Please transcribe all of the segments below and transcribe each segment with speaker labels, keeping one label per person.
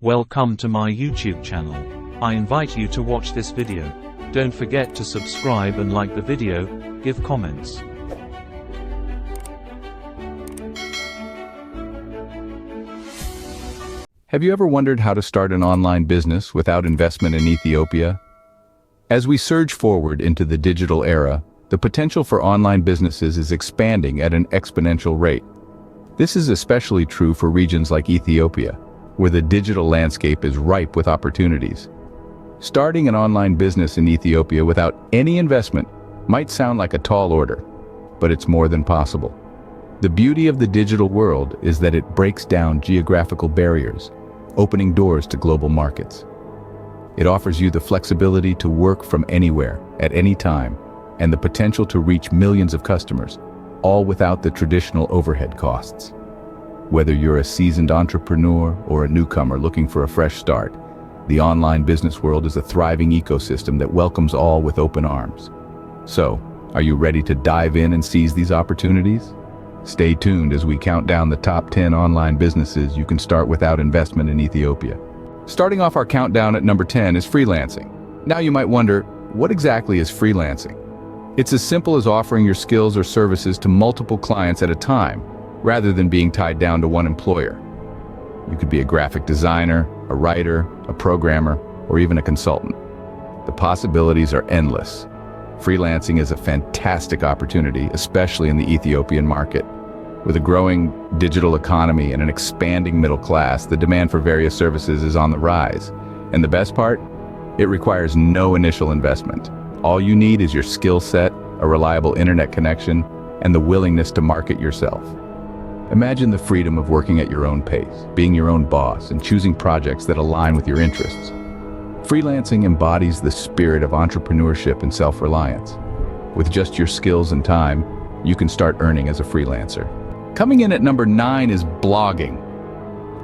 Speaker 1: Welcome to my YouTube channel. I invite you to watch this video. Don't forget to subscribe and like the video, give comments.
Speaker 2: Have you ever wondered how to start an online business without investment in Ethiopia? As we surge forward into the digital era, the potential for online businesses is expanding at an exponential rate. This is especially true for regions like Ethiopia, where the digital landscape is ripe with opportunities. Starting an online business in Ethiopia without any investment might sound like a tall order, but it's more than possible. The beauty of the digital world is that it breaks down geographical barriers, opening doors to global markets. It offers you the flexibility to work from anywhere, at any time, and the potential to reach millions of customers, all without the traditional overhead costs. Whether you're a seasoned entrepreneur or a newcomer looking for a fresh start, the online business world is a thriving ecosystem that welcomes all with open arms. So, are you ready to dive in and seize these opportunities? Stay tuned as we count down the top 10 online businesses you can start without investment in Ethiopia. Starting off our countdown at number 10 is freelancing. Now you might wonder, what exactly is freelancing? It's as simple as offering your skills or services to multiple clients at a time, rather than being tied down to one employer. You could be a graphic designer, a writer, a programmer, or even a consultant. The possibilities are endless. Freelancing is a fantastic opportunity, especially in the Ethiopian market. With a growing digital economy and an expanding middle class, the demand for various services is on the rise. And the best part? It requires no initial investment. All you need is your skill set, a reliable internet connection, and the willingness to market yourself. Imagine the freedom of working at your own pace, being your own boss, and choosing projects that align with your interests. Freelancing embodies the spirit of entrepreneurship and self-reliance. With just your skills and time, you can start earning as a freelancer. Coming in at number 9 is blogging.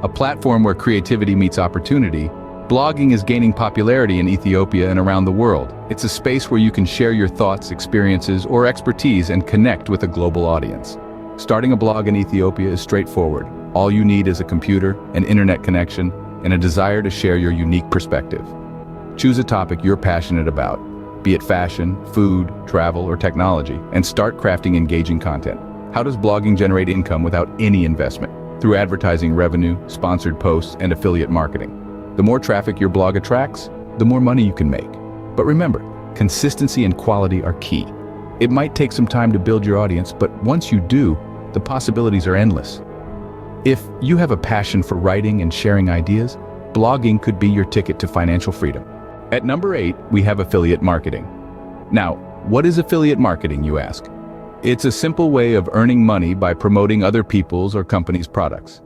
Speaker 2: A platform where creativity meets opportunity, blogging is gaining popularity in Ethiopia and around the world. It's a space where you can share your thoughts, experiences, or expertise and connect with a global audience. Starting a blog in Ethiopia is straightforward. All you need is a computer, an internet connection, and a desire to share your unique perspective. Choose a topic you're passionate about, be it fashion, food, travel, or technology, and start crafting engaging content. How does blogging generate income without any investment? Through advertising revenue, sponsored posts, and affiliate marketing. The more traffic your blog attracts, the more money you can make. But remember, consistency and quality are key. It might take some time to build your audience, but once you do, the possibilities are endless. If you have a passion for writing and sharing ideas, blogging could be your ticket to financial freedom. At number 8, we have affiliate marketing. Now, what is affiliate marketing, you ask? It's a simple way of earning money by promoting other people's or companies' products.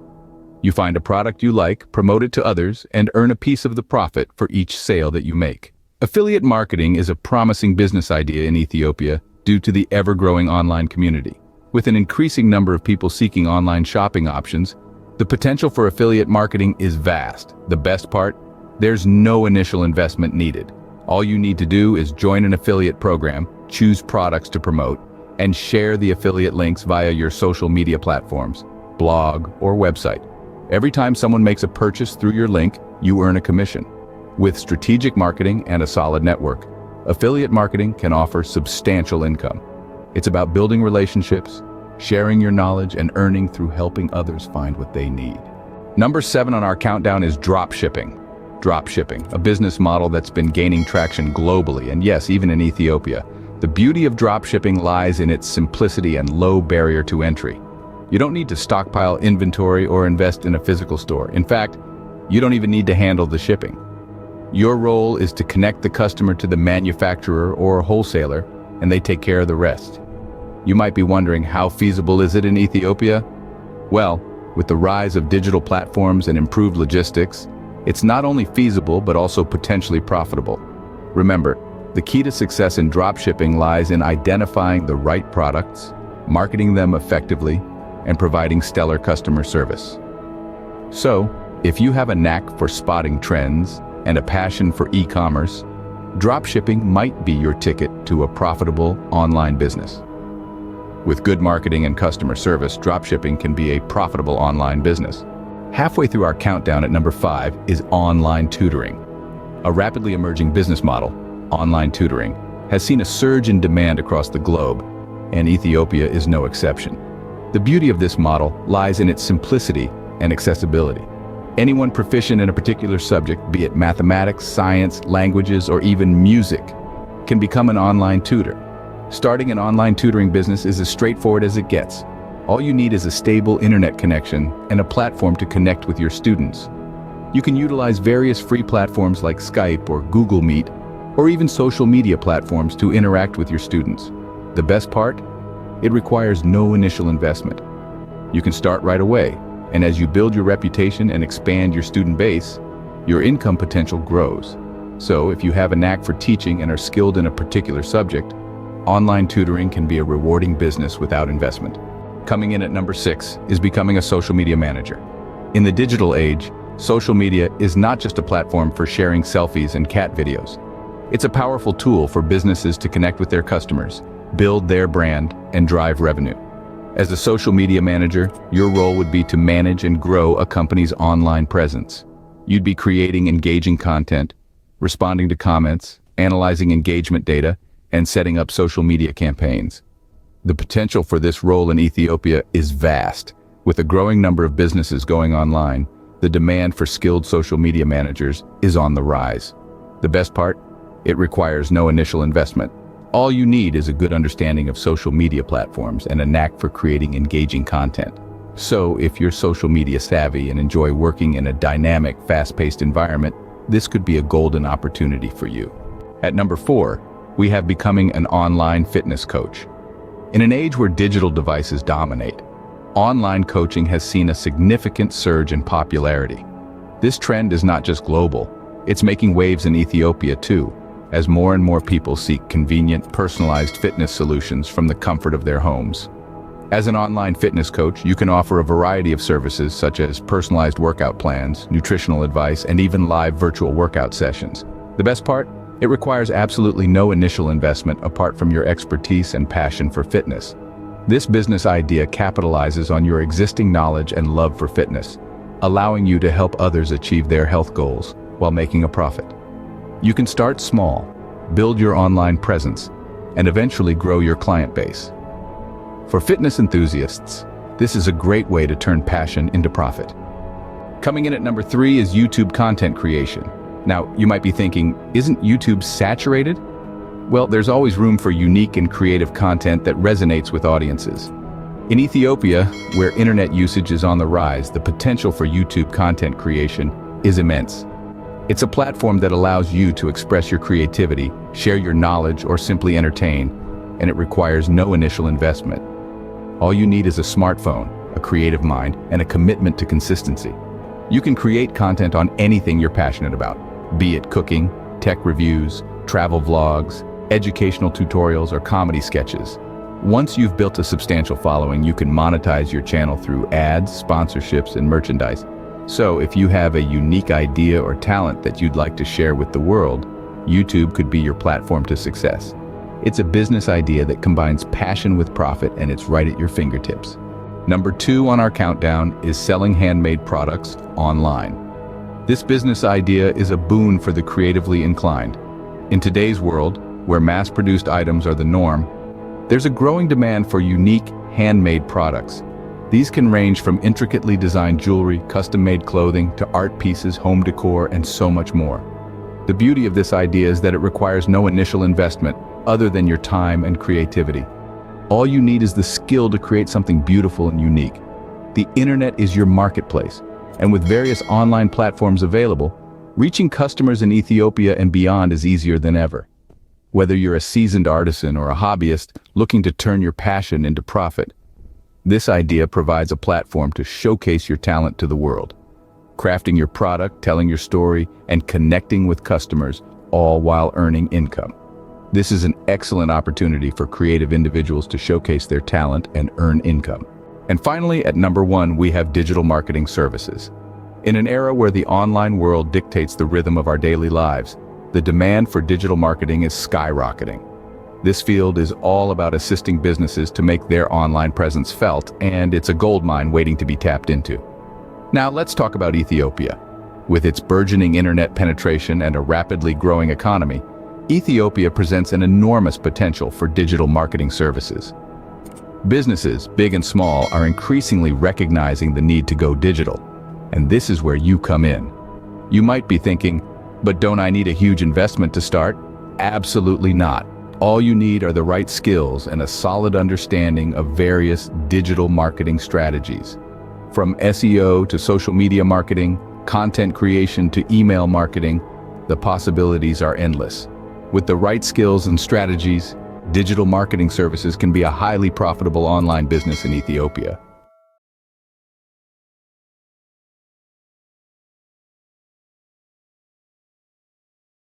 Speaker 2: You find a product you like, promote it to others, and earn a piece of the profit for each sale that you make. Affiliate marketing is a promising business idea in Ethiopia due to the ever-growing online community. With an increasing number of people seeking online shopping options, the potential for affiliate marketing is vast. The best part? There's no initial investment needed. All you need to do is join an affiliate program, choose products to promote, and share the affiliate links via your social media platforms, blog, or website. Every time someone makes a purchase through your link, you earn a commission. With strategic marketing and a solid network, affiliate marketing can offer substantial income. It's about building relationships, sharing your knowledge, and earning through helping others find what they need. Number 7 on our countdown is dropshipping. Dropshipping, a business model that's been gaining traction globally, and yes, even in Ethiopia. The beauty of dropshipping lies in its simplicity and low barrier to entry. You don't need to stockpile inventory or invest in a physical store. In fact, you don't even need to handle the shipping. Your role is to connect the customer to the manufacturer or wholesaler, and they take care of the rest. You might be wondering, how feasible is it in Ethiopia? Well, with the rise of digital platforms and improved logistics, it's not only feasible but also potentially profitable. Remember, the key to success in dropshipping lies in identifying the right products, marketing them effectively, and providing stellar customer service. So, if you have a knack for spotting trends and a passion for e-commerce, dropshipping might be your ticket to a profitable online business. With good marketing and customer service, dropshipping can be a profitable online business. Halfway through our countdown at number 5 is online tutoring. A rapidly emerging business model, online tutoring, has seen a surge in demand across the globe, and Ethiopia is no exception. The beauty of this model lies in its simplicity and accessibility. Anyone proficient in a particular subject, be it mathematics, science, languages, or even music, can become an online tutor. Starting an online tutoring business is as straightforward as it gets. All you need is a stable internet connection and a platform to connect with your students. You can utilize various free platforms like Skype or Google Meet, or even social media platforms to interact with your students. The best part? It requires no initial investment. You can start right away, and as you build your reputation and expand your student base, your income potential grows. So if you have a knack for teaching and are skilled in a particular subject, online tutoring can be a rewarding business without investment. Coming in at number 6 is becoming a social media manager. In the digital age, social media is not just a platform for sharing selfies and cat videos. It's a powerful tool for businesses to connect with their customers, build their brand, and drive revenue. As a social media manager, your role would be to manage and grow a company's online presence. You'd be creating engaging content, responding to comments, analyzing engagement data, and setting up social media campaigns. The potential for this role in Ethiopia is vast. With a growing number of businesses going online, the demand for skilled social media managers is on the rise. The best part? It requires no initial investment. All you need is a good understanding of social media platforms and a knack for creating engaging content. So, if you're social media savvy and enjoy working in a dynamic, fast-paced environment, this could be a golden opportunity for you. At number 4, we have becoming an online fitness coach. In an age where digital devices dominate, online coaching has seen a significant surge in popularity. This trend is not just global, it's making waves in Ethiopia too, as more and more people seek convenient, personalized fitness solutions from the comfort of their homes. As an online fitness coach, you can offer a variety of services such as personalized workout plans, nutritional advice, and even live virtual workout sessions. The best part? It requires absolutely no initial investment apart from your expertise and passion for fitness. This business idea capitalizes on your existing knowledge and love for fitness, allowing you to help others achieve their health goals while making a profit. You can start small, build your online presence, and eventually grow your client base. For fitness enthusiasts, this is a great way to turn passion into profit. Coming in at number 3 is YouTube content creation. Now, you might be thinking, isn't YouTube saturated? Well, there's always room for unique and creative content that resonates with audiences. In Ethiopia, where internet usage is on the rise, the potential for YouTube content creation is immense. It's a platform that allows you to express your creativity, share your knowledge, or simply entertain, and it requires no initial investment. All you need is a smartphone, a creative mind, and a commitment to consistency. You can create content on anything you're passionate about, be it cooking, tech reviews, travel vlogs, educational tutorials, or comedy sketches. Once you've built a substantial following, you can monetize your channel through ads, sponsorships, and merchandise. So if you have a unique idea or talent that you'd like to share with the world, YouTube could be your platform to success. It's a business idea that combines passion with profit, and it's right at your fingertips. Number 2 on our countdown is selling handmade products online. This business idea is a boon for the creatively inclined. In today's world, where mass-produced items are the norm, there's a growing demand for unique, handmade products. These can range from intricately designed jewelry, custom-made clothing, to art pieces, home decor, and so much more. The beauty of this idea is that it requires no initial investment other than your time and creativity. All you need is the skill to create something beautiful and unique. The internet is your marketplace, and with various online platforms available, reaching customers in Ethiopia and beyond is easier than ever. Whether you're a seasoned artisan or a hobbyist looking to turn your passion into profit, this idea provides a platform to showcase your talent to the world. Crafting your product, telling your story, and connecting with customers, all while earning income. This is an excellent opportunity for creative individuals to showcase their talent and earn income. And finally, at number 1, we have digital marketing services. In an era where the online world dictates the rhythm of our daily lives, the demand for digital marketing is skyrocketing. This field is all about assisting businesses to make their online presence felt, and it's a goldmine waiting to be tapped into. Now let's talk about Ethiopia. With its burgeoning internet penetration and a rapidly growing economy, Ethiopia presents an enormous potential for digital marketing services. Businesses, big and small, are increasingly recognizing the need to go digital, and this is where you come in. You might be thinking, but don't I need a huge investment to start? Absolutely not. All you need are the right skills and a solid understanding of various digital marketing strategies. From SEO to social media marketing, content creation to email marketing, the possibilities are endless. With the right skills and strategies, digital marketing services can be a highly profitable online business in Ethiopia.